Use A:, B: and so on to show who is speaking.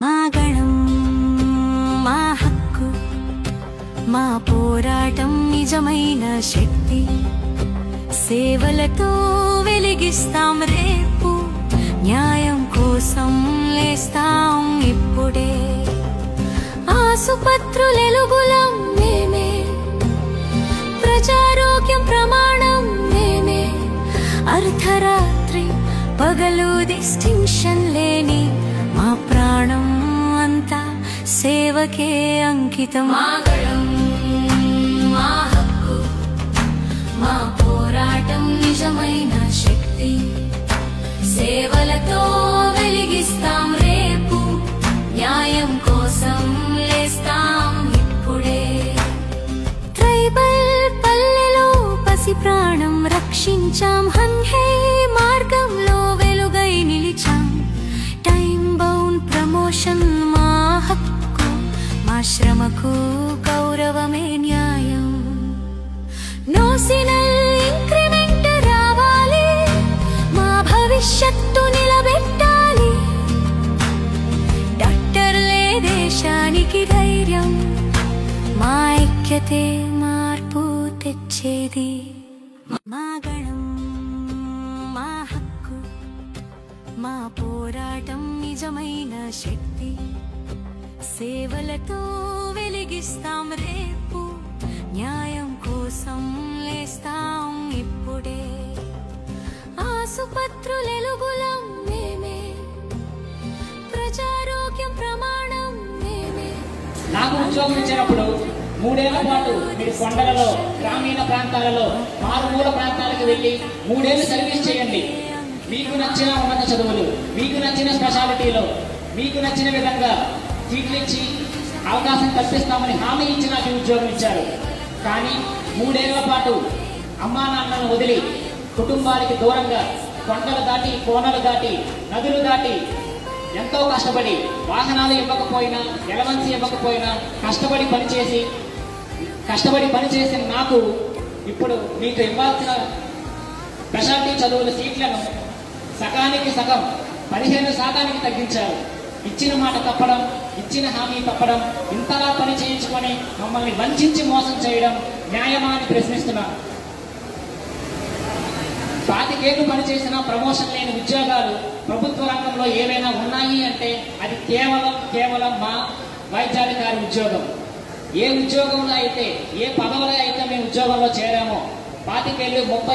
A: మా గణం మా హక్కు మా పోరాటం నిజమైన శక్తి సేవలతో వెలిగిస్తాం రేపు న్యాయం కోసం లేస్తాం ఇప్పుడే ఆసుపత్రులెలుగులం మేమే ప్రజారోగ్యం ప్రమాణం మేమే అర్ధరాత్రి పగలు డిస్టింక్షన్ లేని మా ప్రాణం అంతా సేవకే అంకితం మా గణం మా హక్కు మా పోరాటం నిజమైన శక్తి సేవలతో వెలిగిస్తాం రేపు న్యాయం కోసం లేస్తాం ఇప్పుడే ట్రైబల్ పల్లెలో పసి ప్రాణం రక్షించాం హన్హే మార్గంలో వెలుగై నిలిచాం టైం బౌండ్ ప్రమోషన్ మా హక్కు మా శ్రమకు గౌరవమే న్యాయం నోసినల్ ఇంక్రిమెంట్ రావాలి మా భవిష్యత్తు నిలబెట్టాలి డాక్టర్లే దేశానికి ధైర్యం మా ఐక్యతే మార్పు తెచ్చేది మా గణం మా హక్కు మా పోరాటం నిజమైన శక్తి సేవలతో వెలిగిస్తాం రేపు న్యాయం కోసం లేస్తాం ఇప్పుడే ఆసుపత్రులెలుగులం మేమే ప్రజారోగ్యం ప్రమాణం మేమే
B: నాకు ఉద్యోగం ఇచ్చినప్పుడు 3 ఏళ్ల పాటు మీరు కొండలలో గ్రామీణ ప్రాంతాలలో మారుమూల ప్రాంతాలకు వెళ్ళి 3 ఏళ్లు సర్వీస్ చేయండి మీకు నచ్చిన ఉన్నత చదువులు మీకు నచ్చిన స్పెషాలిటీలో మీకు నచ్చిన విధంగా సీట్లు ఇచ్చి అవకాశం కల్పిస్తామని హామీ ఇచ్చి నాకు ఉద్యోగం ఇచ్చారు కానీ 3 ఏళ్ల పాటు అమ్మా నాన్నలను వదిలి కుటుంబానికి దూరంగా కొండలు దాటి కోనలు దాటి నదులు దాటి ఎంతో కష్టపడి వాహనాలు ఇవ్వకపోయినా ఎలవెన్స్ ఇవ్వకపోయినా కష్టపడి పనిచేసిన నాకు ఇప్పుడు మీకు ఇవ్వాల్సిన స్పెషాలిటీ చదువుల సీట్లను సగానికి సగం 15% తగ్గించారు ఇచ్చిన మాట తప్పడం ఇచ్చిన హామీ తప్పడం ఇంతలా పని చేయించుకొని మమ్మల్ని వంచి మోసం చేయడం న్యాయమా అని ప్రశ్నిస్తున్నాను 25 ఏళ్లు పనిచేసిన ప్రమోషన్ లేని ఉద్యోగాలు ప్రభుత్వ రంగంలో ఏవైనా ఉన్నాయి అంటే అది కేవలం మా వైద్యాధికారి ఉద్యోగం ఏ ఉద్యోగంలో అయితే ఏ పదవిలో అయితే మేము ఉద్యోగంలో చేరామో 25 ఏళ్లు 30